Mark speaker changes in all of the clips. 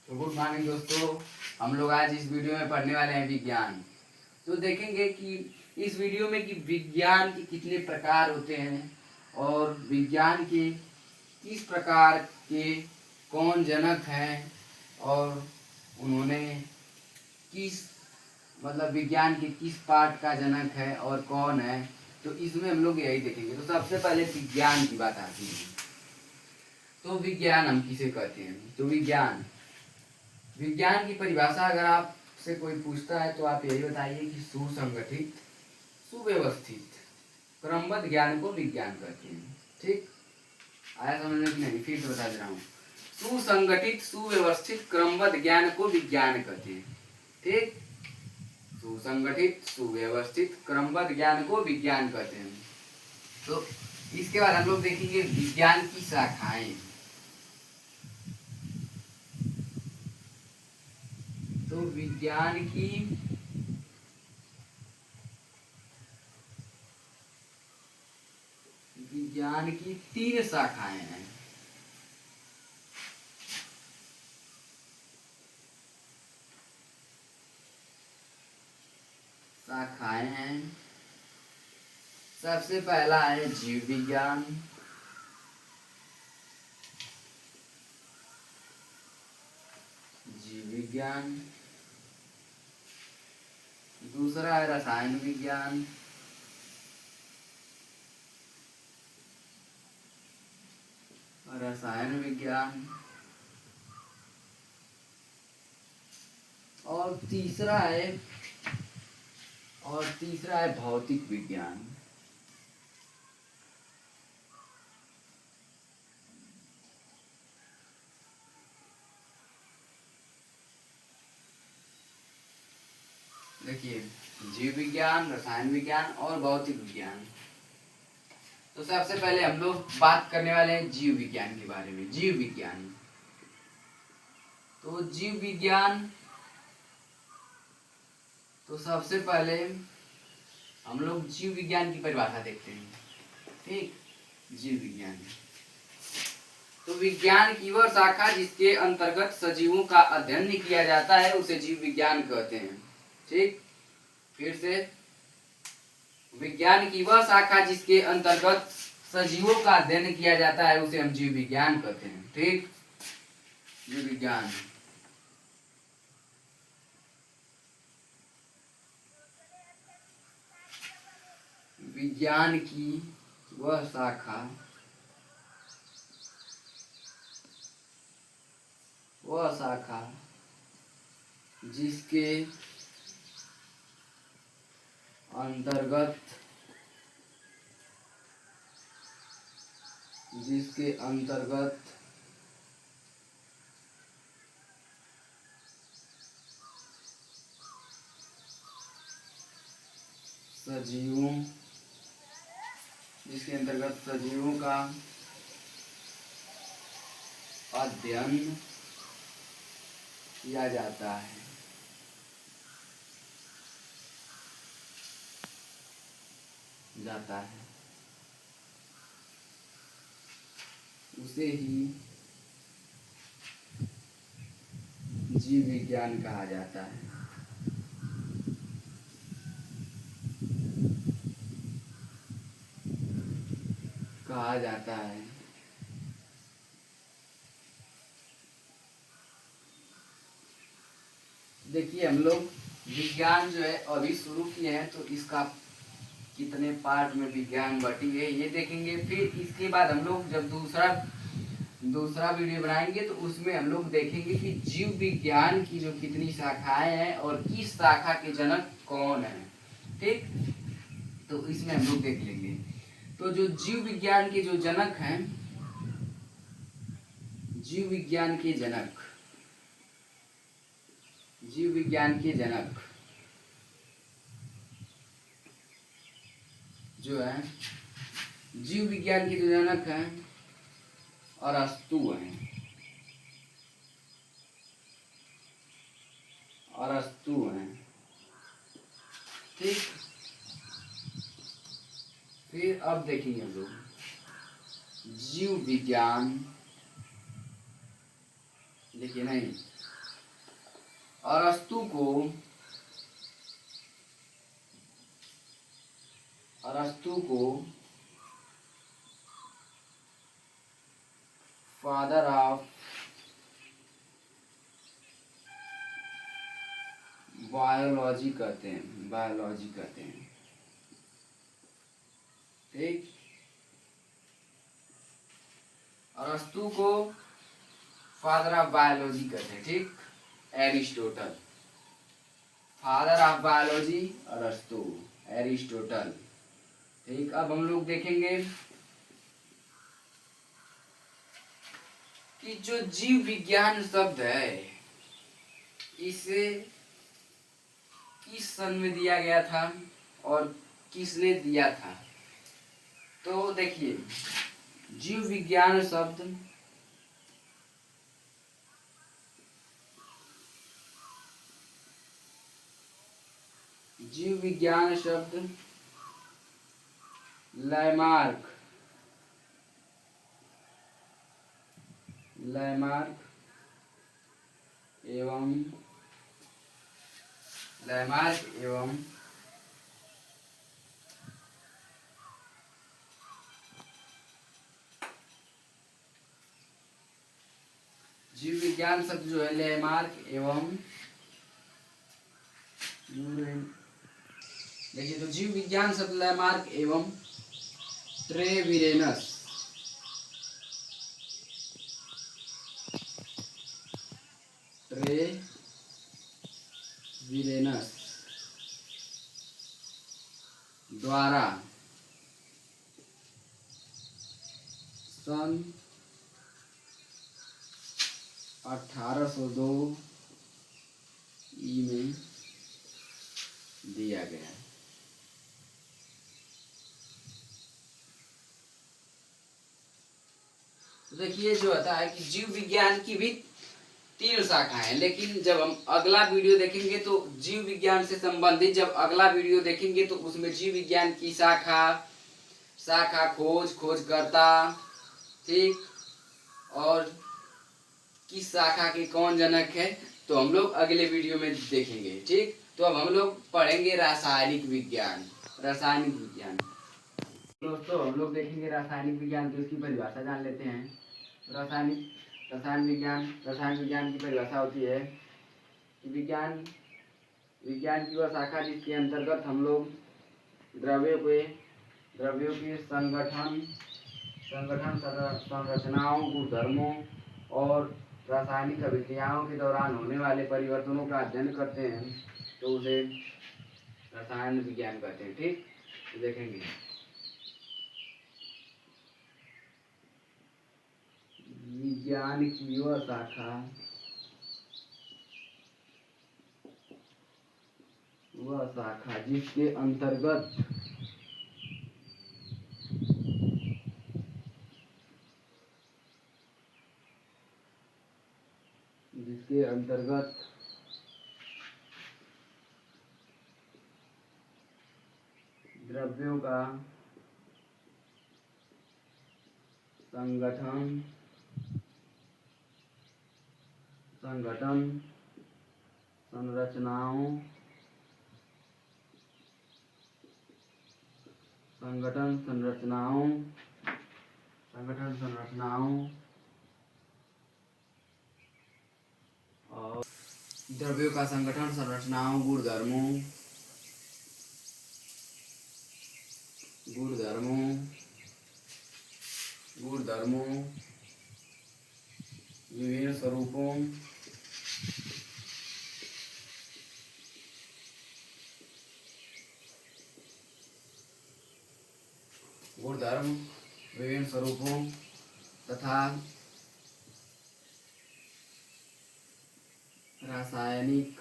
Speaker 1: तो good morning दोस्तों, हम लोग आज इस वीडियो में पढ़ने वाले हैं विज्ञान। तो देखेंगे कि इस वीडियो में कि विज्ञान के कितने प्रकार होते हैं और विज्ञान के किस प्रकार के कौन जनक हैं और उन्होंने किस मतलब विज्ञान के किस पार्ट का जनक है और कौन है। तो इसमें हम लोग यही देखेंगे। तो सबसे पहले विज्ञान की बात आती है। तो विज्ञान हम किसे कहते हैं? तो विज्ञान की परिभाषा अगर आपसे कोई पूछता है तो आप यही बताइए कि सुसंगठित, सुव्यवस्थित, क्रमबद्ध ज्ञान को विज्ञान कहते हैं। ठीक, आया समझ में कि नहीं? फिर से बता दे रहा हूँ। सुसंगठित, सुव्यवस्थित, क्रमबद्ध ज्ञान को विज्ञान कहते हैं। ठीक, सुसंगठित, सुव्यवस्थित, क्रमबद्ध ज्ञान को विज्ञान कहते हैं। तो इसके बाद हम लोग देखेंगे विज्ञान की शाखाएं। तो विज्ञान की 3 शाखाएं हैं। सबसे पहला है जीव विज्ञान। दूसरा है रसायन विज्ञान। और तीसरा है भौतिक विज्ञान। देखिए, जीव विज्ञान, रसायन विज्ञान और भौतिक विज्ञान। तो सबसे पहले हम लोग बात करने वाले हैं जीव विज्ञान के बारे में। जीव विज्ञान, तो जीव विज्ञान, तो सबसे पहले हम लोग जीव विज्ञान की परिभाषा देखते हैं। ठीक, जीव विज्ञान, तो विज्ञान की वह शाखा जिसके अंतर्गत सजीवों का अध्ययन किया जाता है उसे जीव विज्ञान कहते हैं। ठीक, फिर से, विज्ञान की वह शाखा जिसके अंतर्गत सजीवों का अध्ययन किया जाता है उसे हम जीव विज्ञान कहते हैं। ठीक, जीव विज्ञान, विज्ञान की वह शाखा जिसके अंतर्गत सजीवों का अध्ययन किया जाता है। उसे ही जीव विज्ञान कहा जाता है। देखिए, हम लोग विज्ञान जो है अभी शुरू किए हैं, तो इसका कितने पार्ट में विज्ञान बटी है ये देखेंगे। फिर इसके बाद हम लोग जब दूसरा वीडियो बनाएंगे तो उसमें हम लोग देखेंगे कि जीव विज्ञान की जो कितनी शाखाएं हैं और किस शाखा के जनक कौन है। ठीक, तो इसमें हम लोग देख लेंगे। तो जो जीव विज्ञान के जो जनक हैं, जीव विज्ञान के जनक जो है, जीव विज्ञान के जो जनक हैं अरस्तु हैं। ठीक, फिर अब देखेंगे हम लोग जीव विज्ञान, देखिए नहीं, अरस्तु को फादर ऑफ बायोलॉजी कहते हैं। ठीक, अरस्तु को फादर ऑफ बायोलॉजी कहते हैं। ठीक, एरिस्टोटल, फादर ऑफ बायोलॉजी अरस्तु, एरिस्टोटल। ठीक, अब हम लोग देखेंगे कि जो जीव विज्ञान शब्द है इसे किस सन में दिया गया था और किसने दिया था। तो देखिए, जीव विज्ञान शब्द लैमार्क एवं जीव विज्ञान शब्द जो है लैमार्क एवं देखिए, तो जीव विज्ञान शब्द लैमार्क एवं ट्रेविरेनस द्वारा सन 1802 में दिया गया है। तो देखिए, जो होता है कि जीव विज्ञान की भी 3 शाखाएं हैं, लेकिन जब हम अगला वीडियो देखेंगे तो जीव विज्ञान से संबंधित जब अगला वीडियो देखेंगे तो उसमें जीव विज्ञान की शाखा खोजकर्ता, ठीक, और किस शाखा के कौन जनक है, तो हम लोग अगले वीडियो में देखेंगे। ठीक, तो अब हम लोग पढ़ेंगे रासायनिक विज्ञान। दोस्तों, हम लोग देखेंगे रासायनिक विज्ञान, तो इसकी परिभाषा जान लेते हैं। रसायन विज्ञान की परिभाषा होती है कि विज्ञान की वह शाखा जिसके अंतर्गत हम लोग द्रव्यों के संगठन, संरचनाओं, गुणधर्मों और रासायनिक अभिक्रियाओं के दौरान होने वाले परिवर्तनों का अध्ययन करते हैं, तो उसे रसायन विज्ञान कहते हैं। ठीक, तो देखेंगे विज्ञान की वह शाखा जिसके अंतर्गत द्रव्यों का संगठन, संरचनाओं और द्रव्यों का संगठन, संरचनाओं, गुणधर्मों, विभिन्न स्वरूपों, तथा रासायनिक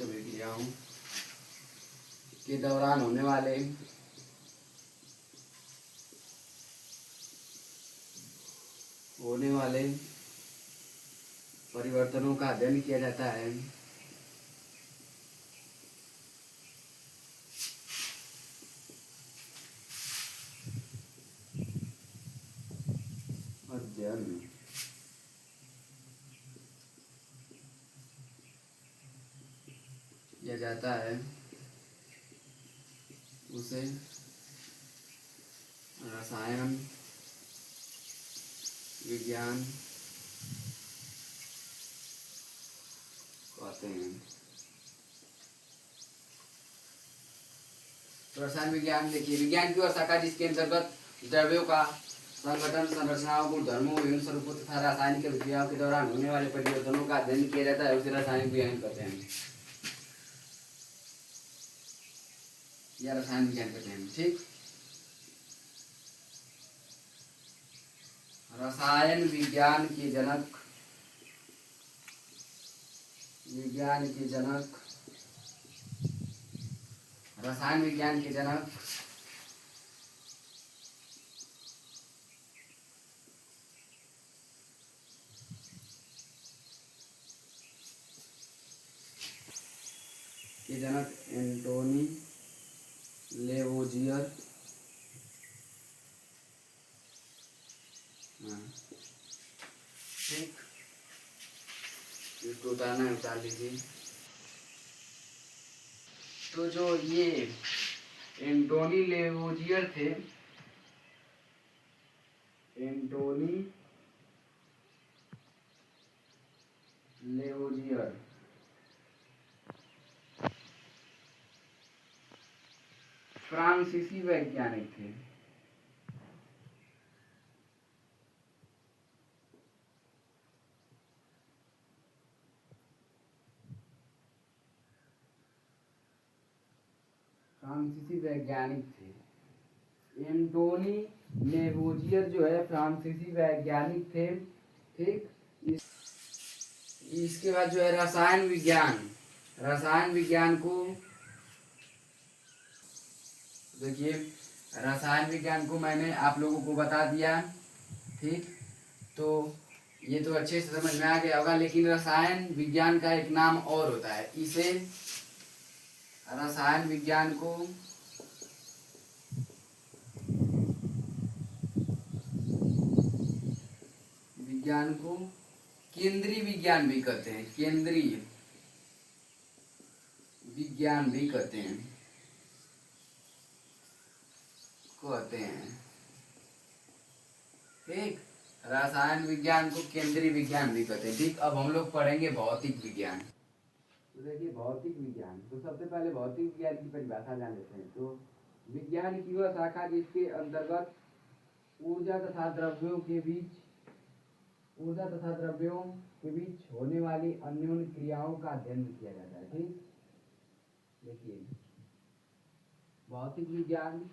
Speaker 1: अभिक्रियाओं के दौरान होने वाले परिवर्तनों का अध्ययन किया जाता है। अध्ययन किया जाता है, उसे रसायन विज्ञान कहते हैं। तो रसायन विज्ञान देखिए, विज्ञान की वह शाखा जिसके अंतर्गत द्रव्यों का संगठन, संरचनाओं, गुणधर्मों, विभिन्न स्वरूपों तथा रासायनिक अभिक्रियाओं के दौरान होने वाले परिवर्तनों का अध्ययन किया जाता है, उसे रासायनिक विज्ञान कहते हैं या रसायन विज्ञान कहते हैं। ठीक, रसायन विज्ञान के जनक रसायन विज्ञान के जनक एंटोनी लेवोजियर। ठीक, इसको उतारना है, उतार लीजिए। तो जो ये एंटोनी लेवोजियर थे, एंटोनी लेवोजियर फ्रांसीसी वैज्ञानिक थे। फ्रांसीसी वैज्ञानिक थे। एंटोनी लेवोजियर जो है फ्रांसीसी वैज्ञानिक थे। ठीक, इसके बाद जो है रसायन विज्ञान को देखिए, रसायन विज्ञान को मैंने आप लोगों को बता दिया। ठीक, तो ये तो अच्छे से समझ में आ गया होगा, लेकिन रसायन विज्ञान का एक नाम और होता है। इसे रसायन विज्ञान को केंद्रीय विज्ञान भी कहते हैं, केंद्रीय विज्ञान भी कहते हैं। ठीक, रसायन विज्ञान को केंद्रीय विज्ञान भी कहते हैं। ठीक, अब हम लोग पढ़ेंगे भौतिक विज्ञान। तो देखिए, भौतिक विज्ञान, तो सबसे पहले भौतिक विज्ञान की परिभाषा जान लेते हैं। तो विज्ञान की वह शाखा जिसके अंतर्गत ऊर्जा तथा द्रव्यों के बीच होने वाली अन्योन्य क्रियाओं का अध्ययन किया जाता है। ठीक, देखिए, भौतिक विज्ञान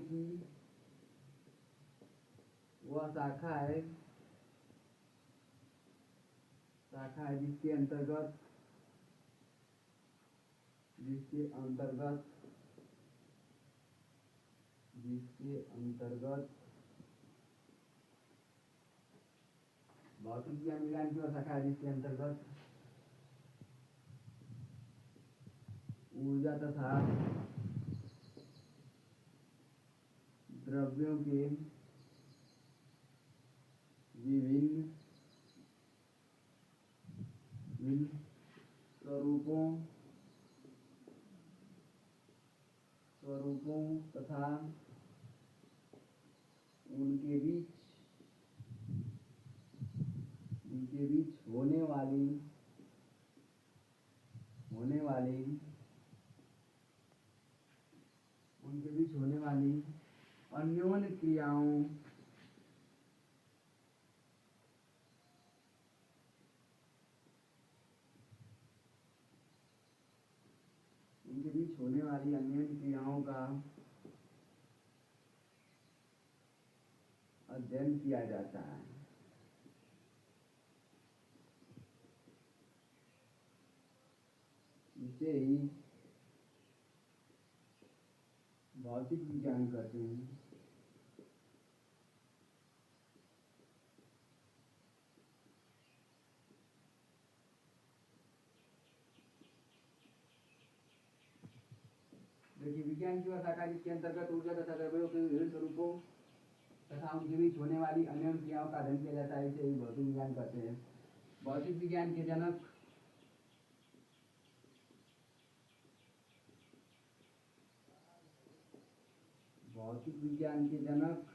Speaker 1: की वह शाखा है जिसके अंतर्गत भौतिक विज्ञान की वह शाखा है जिसके अंतर्गत ऊर्जा तथा द्रव्यों के विभिन्न स्वरूपों तथा उनके बीच होने वाली अन्योन्य क्रियाओं का अध्ययन किया जाता है। इसे ही भौतिक विज्ञान कहते हैं। देखिए, विज्ञान की वह शाखा जिसके अंतर्गत ऊर्जा तथा द्रव्यों के विभिन्न स्वरूपों तथा उनके बीच होने वाली अन्य क्रियाओं का अध्ययन किया जाता है, इसे ही भौतिक विज्ञान कहते हैं। भौतिक विज्ञान के जनक भौतिक विज्ञान के जनक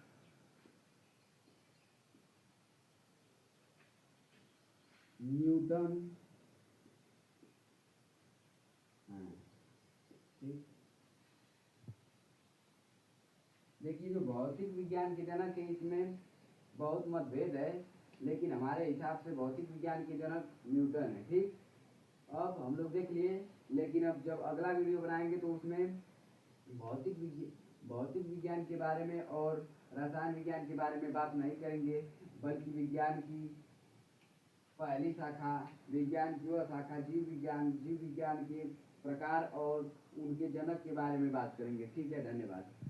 Speaker 1: न्यूटन हैं। ठीक, देखिए, जो भौतिक विज्ञान के जनक है इसमें बहुत मतभेद है, लेकिन हमारे हिसाब से भौतिक विज्ञान के जनक न्यूटन है। ठीक, अब हम लोग देख लिए, लेकिन अब जब अगला वीडियो बनाएंगे तो उसमें भौतिक विज्ञान के बारे में और रसायन विज्ञान के बारे में बात नहीं करेंगे, बल्कि विज्ञान की पहली शाखा, विज्ञान की वह शाखा जीव विज्ञान के प्रकार और उनके जनक के बारे में बात करेंगे। ठीक है, धन्यवाद।